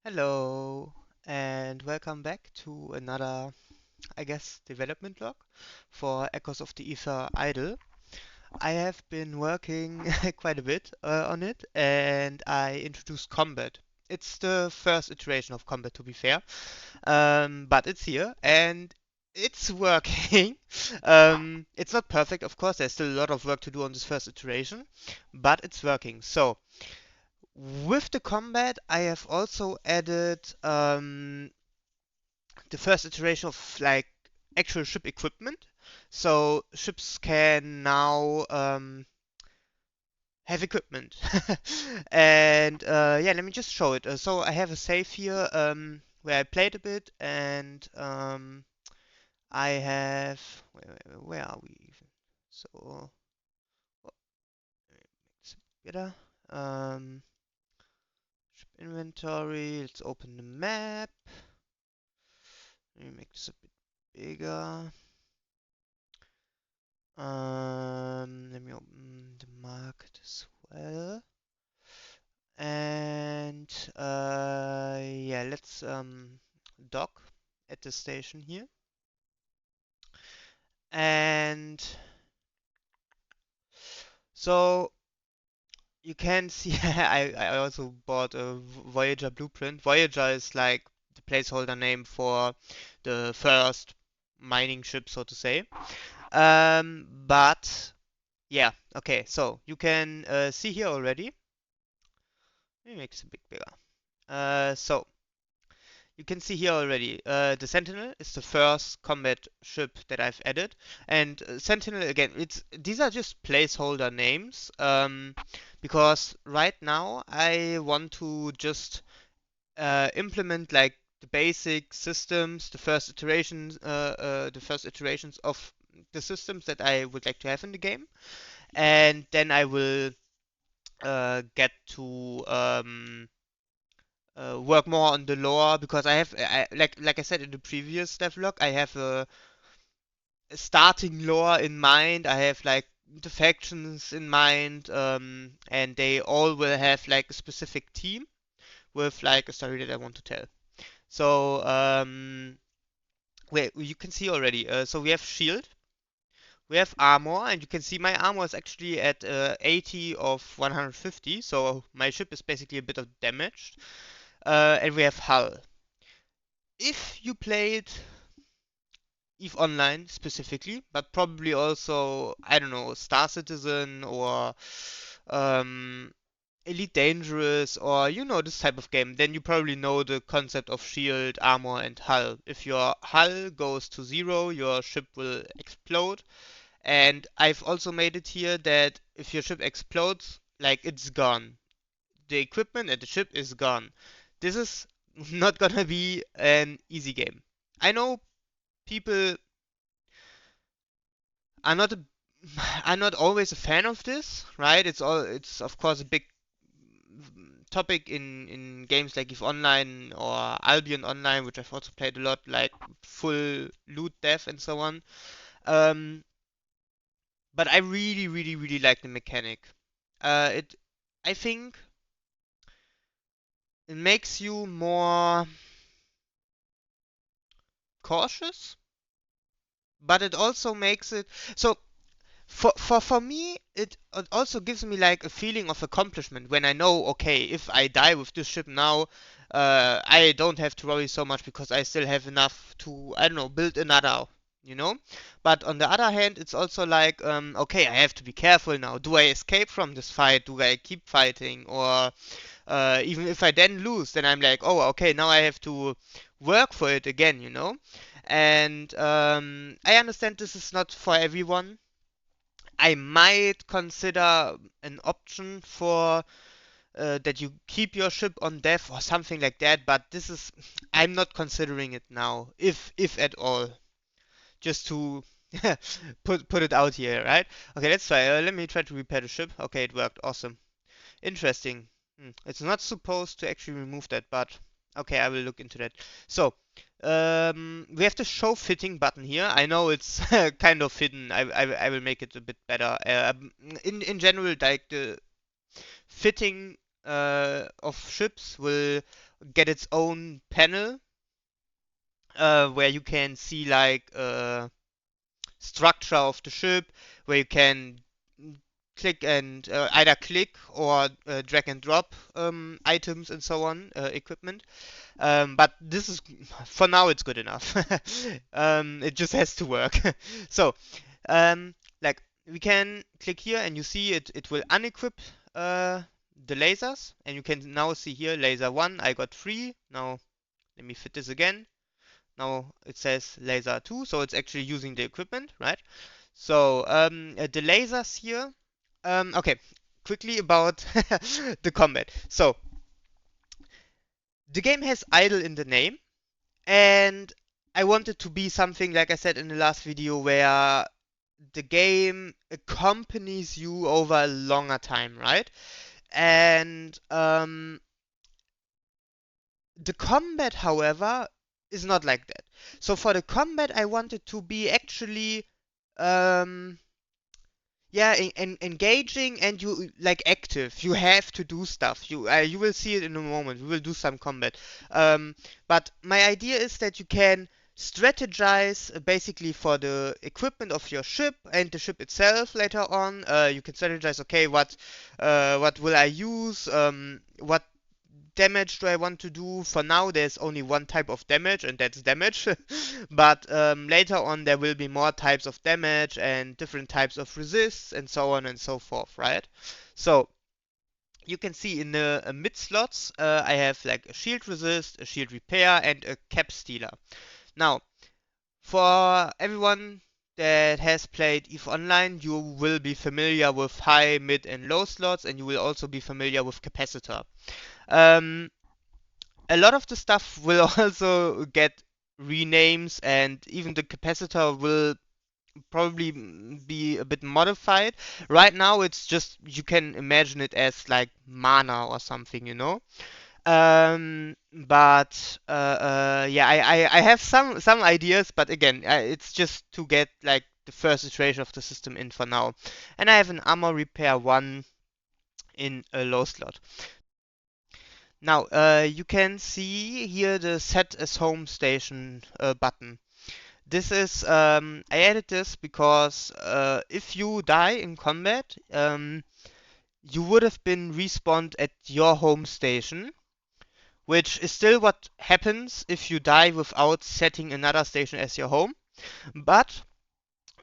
Hello, and welcome back to another, I guess, development log for Echoes of the Ether Idle. I have been working quite a bit on it, and I introduced combat. It's the first iteration of combat, to be fair, but it's here and it's working. It's not perfect, of course. There's still a lot of work to do on this first iteration, but it's working. So. With the combat, I have also added the first iteration of like actual ship equipment. So ships can now have equipment. And yeah, let me just show it. So I have a save here where I played a bit, and I have where are we even? So it's better. Ship inventory. Let's open the map. Let me make this a bit bigger. Let me open the market as well. And yeah, let's dock at the station here. And so you can see I also bought a Voyager blueprint. Voyager is like the placeholder name for the first mining ship, so to say. But yeah, okay, so you can see here already. Let me make this a bit bigger. So you can see here already, the Sentinel is the first combat ship that I've added, and Sentinel again, these are just placeholder names, because right now I want to just implement like the basic systems, the first iterations of the systems that I would like to have in the game, and then I will get to work more on the lore because like I said in the previous devlog, I have a starting lore in mind. I have like the factions in mind, and they all will have like a specific team with like a story that I want to tell. So wait, you can see already. So we have shield, we have armor, and you can see my armor is actually at 80 of 150. So my ship is basically a bit of damaged. And we have hull. If you played EVE Online specifically, but probably also, I don't know, Star Citizen or um, Elite Dangerous or you know this type of game, then you probably know the concept of shield, armor, and hull. If your hull goes to zero, your ship will explode. And I've also made it here that if your ship explodes, like it's gone. The equipment and the ship is gone. This is not gonna be an easy game. I know people are not a, are not always a fan of this, right? It's of course a big topic in games like EVE Online or Albion Online, which I've also played a lot, like full loot death and so on. Um, but I really, really, really like the mechanic. It, I think, it makes you more cautious, but it also makes it so. For me, it also gives me like a feeling of accomplishment when I know, okay, if I die with this ship now, I don't have to worry so much because I still have enough to, I don't know, build another, you know? But on the other hand, it's also like, okay, I have to be careful now. Do I escape from this fight? Do I keep fighting? Or even if I then lose, then I'm like, oh, okay, now I have to work for it again, you know? And I understand this is not for everyone. I might consider an option for that you keep your ship on dev or something like that, but this is I'm not considering it now, if at all. Just to put it out here, right? Okay, let's try. Let me try to repair the ship. Okay, it worked. Awesome. Interesting. It's not supposed to actually remove that, but okay, I will look into that. So, we have the show fitting button here. I know it's kind of hidden. I will make it a bit better. In general, like the fitting of ships will get its own panel where you can see like structure of the ship, where you can click and either click or drag and drop items and so on, equipment. But this is, for now, it's good enough. It just has to work. So, like, we can click here and you see it will unequip the lasers. And you can now see here, laser 1, I got 3. Now, let me fit this again. Now it says laser 2, so it's actually using the equipment, right? So, the lasers here. Okay, quickly about the combat. So, the game has idle in the name, and I want it to be something, like I said in the last video, where the game accompanies you over a longer time, right? And the combat, however, is not like that. So for the combat, I want it to be actually um, yeah, engaging, and you like active. You have to do stuff. You will see it in a moment. We will do some combat. But my idea is that you can strategize basically for the equipment of your ship and the ship itself later on. You can strategize. Okay, what will I use? What damage do I want to do? For now, there's only one type of damage, and that's damage. But later on, there will be more types of damage and different types of resists, and so on and so forth, right? So you can see in the mid slots, I have like a shield resist, a shield repair, and a cap stealer. Now, for everyone that has played EVE Online, you will be familiar with high, mid, and low slots, and you will also be familiar with capacitor. Um, a lot of the stuff will also get renames, and even the capacitor will probably be a bit modified. Right now, it's just, you can imagine it as like mana or something, you know. But yeah, I have some ideas, but again, it's just to get like the first iteration of the system in for now. And I have an armor repair 1 in a low slot. Now, you can see here the set as home station button. This is, I added this because if you die in combat, you would have been respawned at your home station, which is still what happens if you die without setting another station as your home. But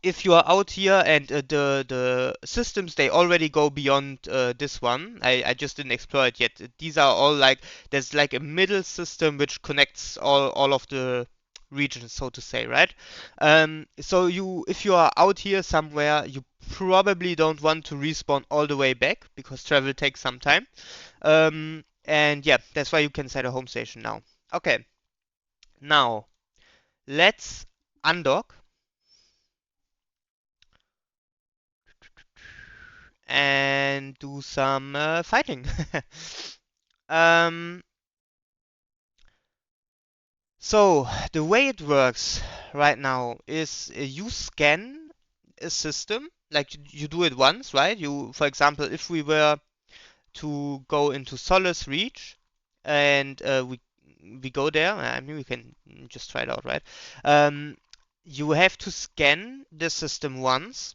if you are out here and the systems, they already go beyond this one. I just didn't explore it yet. These are all like, there's like a middle system which connects all of the regions, so to say, right? So if you are out here somewhere, you probably don't want to respawn all the way back because travel takes some time. And yeah, that's why you can set a home station now. Okay, now let's undock and do some fighting. um, so the way it works right now is you scan a system, like you do it once, right? You, for example, if we were to go into Solace Reach and we go there, I mean we can just try it out, right? You have to scan the system once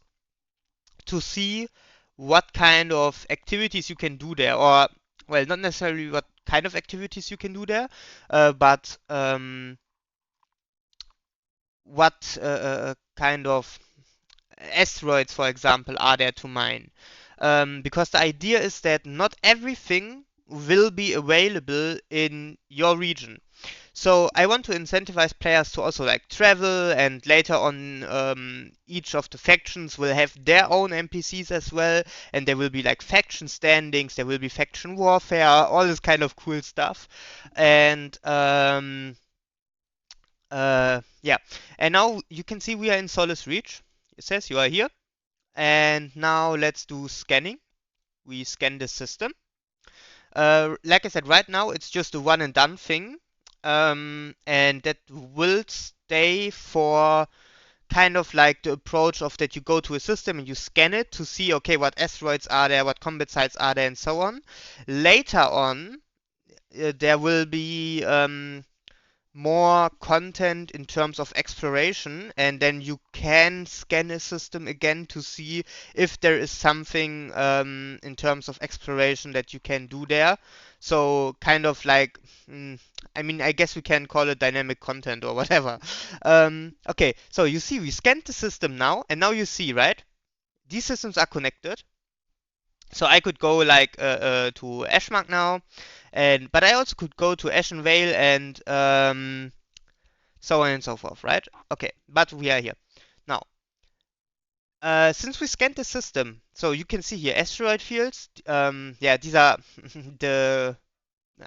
to see what kind of activities you can do there, or well, not necessarily what kind of activities you can do there, but what kind of asteroids, for example, are there to mine. Because the idea is that not everything will be available in your region. So I want to incentivize players to also like travel, and later on each of the factions will have their own NPCs as well, and there will be like faction standings, there will be faction warfare, all this kind of cool stuff. And yeah, and now you can see we are in Solace Reach. It says you are here. And now let's do scanning. We scan the system. Like I said, right now it's just a one and done thing. And that will stay for kind of like the approach of that you go to a system and you scan it to see, okay, what asteroids are there, what combat sites are there, and so on. Later on, there will be more content in terms of exploration, and then you can scan a system again to see if there is something in terms of exploration that you can do there. So kind of like, I mean, I guess we can call it dynamic content or whatever. Okay, so you see, we scanned the system now, and now you see, right? These systems are connected. So I could go like to Ashmark now, and but I also could go to Ashen Vale and so on and so forth, right? Okay, but we are here. Now, since we scanned the system, so you can see here asteroid fields. Yeah, these are the,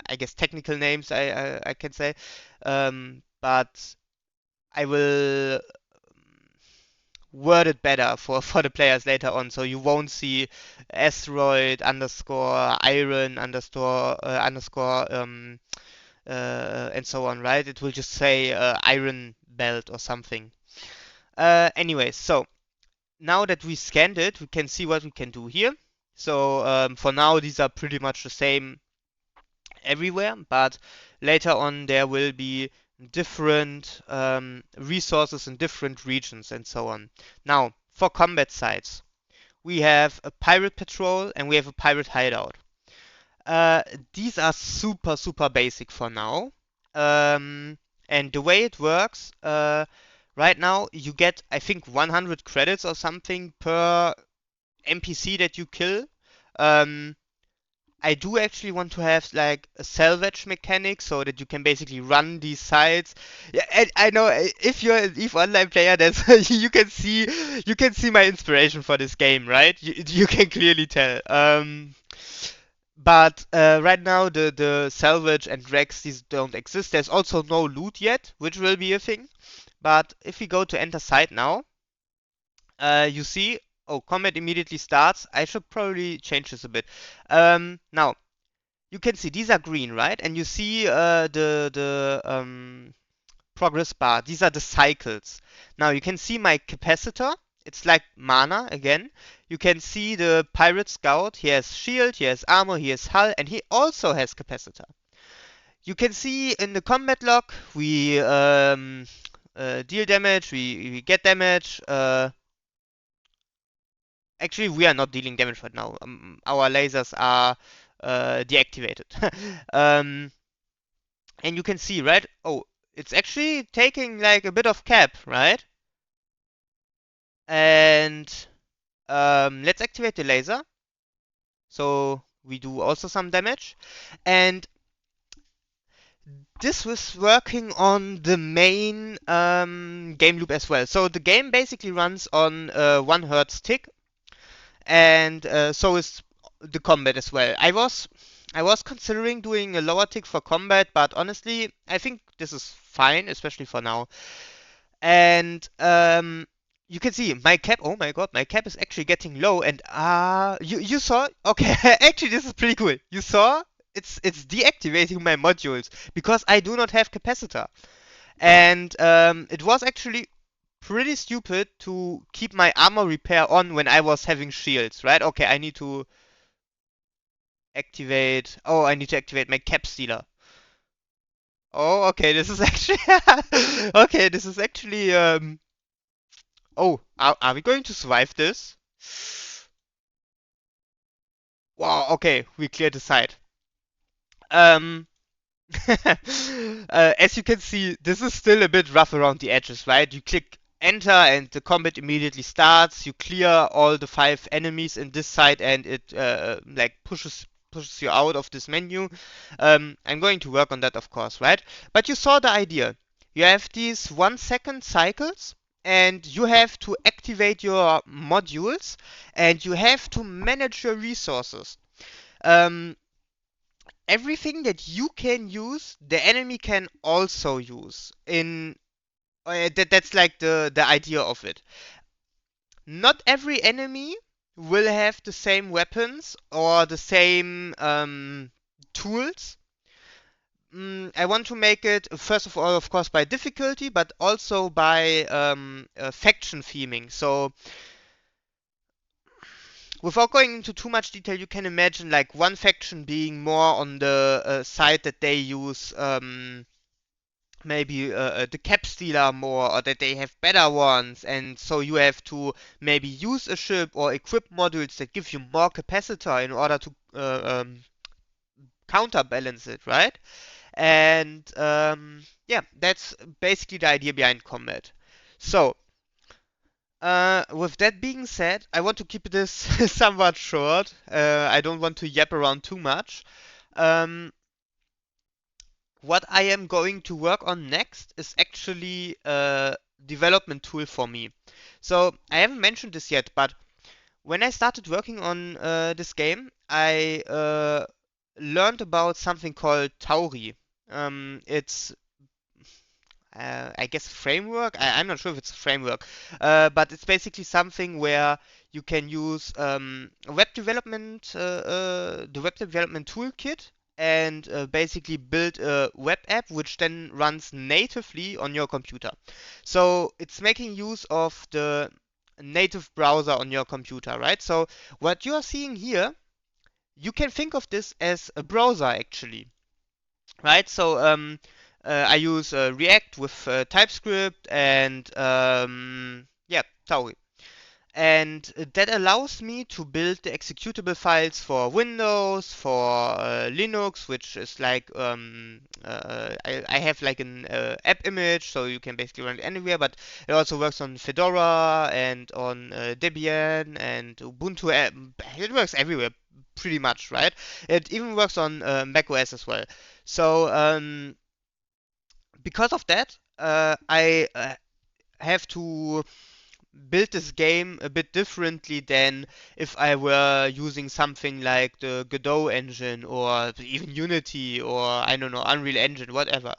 I guess, technical names I can say. But I will word it better for the players later on, so you won't see asteroid underscore iron underscore and so on, right? It will just say iron belt or something. Anyways, so now that we scanned it, we can see what we can do here. So for now, these are pretty much the same everywhere, but later on there will be different resources in different regions and so on. Now, for combat sites, we have a pirate patrol and we have a pirate hideout. Uh, these are super, super basic for now. Um, and the way it works, right now you get, I think, 100 credits or something per NPC that you kill. Um, I do actually want to have like a salvage mechanic so that you can basically run these sites. Yeah, and I know if you're an EVE Online player, that's you can see my inspiration for this game, right? You can clearly tell. But right now the salvage and wrecks these don't exist. There's also no loot yet, which will be a thing. But if we go to enter site now, you see, oh, combat immediately starts. I should probably change this a bit. Now you can see these are green, right? And you see the progress bar. These are the cycles. Now you can see my capacitor. It's like mana again. You can see the pirate scout. He has shield, he has armor, he has hull, and he also has capacitor. You can see in the combat log we deal damage, we get damage. Actually, we are not dealing damage right now. Our lasers are deactivated. um, and you can see, right? Oh, it's actually taking like a bit of cap, right? And let's activate the laser. So we do also some damage. And this was working on the main game loop as well. So the game basically runs on 1 Hz tick, and so is the combat as well. I was considering doing a lower tick for combat, but honestly, I think this is fine, especially for now. And you can see my cap. Oh my god, my cap is actually getting low. And you saw? Okay, actually this is pretty cool. You saw? It's deactivating my modules because I do not have capacitor. And it was actually pretty stupid to keep my armor repair on when I was having shields, right? Okay, I need to activate. Oh, I need to activate my cap stealer. Oh, okay, this is actually okay. This is actually Oh, are we going to survive this? Wow, okay, we cleared the site. Um, as you can see, this is still a bit rough around the edges, right? You click enter and the combat immediately starts. You clear all the 5 enemies in this site and it like pushes you out of this menu. I'm going to work on that, of course, right? But you saw the idea. You have these 1 second cycles and you have to activate your modules and you have to manage your resources. Um, Everything that you can use, the enemy can also use. That's like the idea of it. Not every enemy will have the same weapons or the same tools, I want to make it, first of all, of course, by difficulty, but also by faction theming. So, without going into too much detail, you can imagine like one faction being more on the side that they use maybe the cap stealer more, or that they have better ones, and so you have to maybe use a ship or equip modules that give you more capacitor in order to counterbalance it, right? And yeah, that's basically the idea behind combat. So, with that being said, I want to keep this somewhat short. I don't want to yap around too much. Um, what I am going to work on next is actually a development tool for me. So, I haven't mentioned this yet, but when I started working on this game, I learned about something called Tauri. It's I guess framework. I'm not sure if it's a framework, but it's basically something where you can use the web development toolkit, and basically build a web app which then runs natively on your computer. So it's making use of the native browser on your computer, right? So what you are seeing here, you can think of this as a browser actually, right? So I use React with TypeScript and yeah, Tauri. And that allows me to build the executable files for Windows, for Linux, which is like I have like an app image, so you can basically run it anywhere. But it also works on Fedora and on Debian and Ubuntu. It works everywhere, pretty much, right? It even works on Mac OS as well. So because of that, I have to build this game a bit differently than if I were using something like the Godot engine or even Unity or I don't know, Unreal Engine, whatever.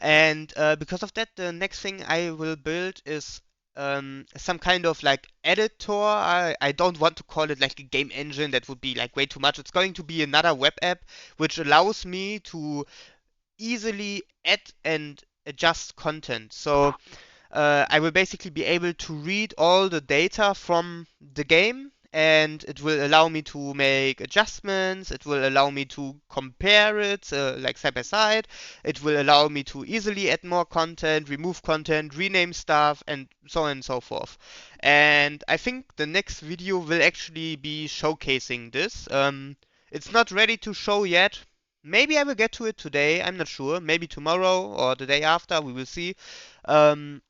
And because of that, the next thing I will build is some kind of like editor. I don't want to call it like a game engine, that would be like way too much. It's going to be another web app which allows me to easily add and adjust content. So I will basically be able to read all the data from the game, and it will allow me to make adjustments. It will allow me to compare it like side by side. It will allow me to easily add more content, remove content, rename stuff, and so on and so forth. And I think the next video will actually be showcasing this. It's not ready to show yet. Maybe I will get to it today, I'm not sure. Maybe tomorrow or the day after, we will see. Um,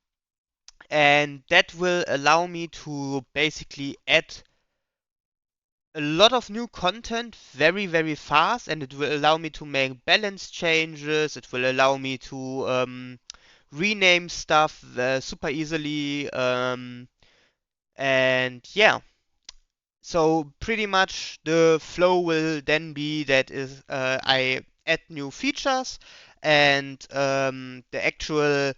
and that will allow me to basically add a lot of new content very, very fast, and it will allow me to make balance changes. It will allow me to rename stuff super easily. And yeah, so pretty much the flow will then be that is I add new features, and the actual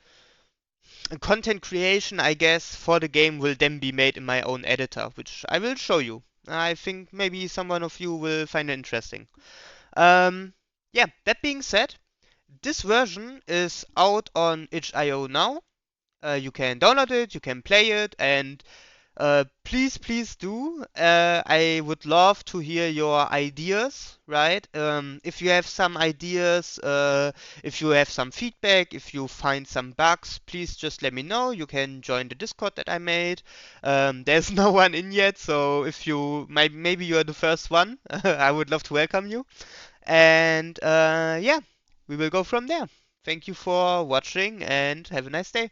content creation, I guess, for the game will then be made in my own editor, which I will show you. I think maybe someone of you will find it interesting. Um, yeah, that being said, this version is out on itch.io now. You can download it, you can play it, and please, please do. I would love to hear your ideas, right? If you have some ideas, if you have some feedback, if you find some bugs, please just let me know. You can join the Discord that I made. There's no one in yet, so if you maybe you're the first one, I would love to welcome you. And yeah, we will go from there. Thank you for watching and have a nice day.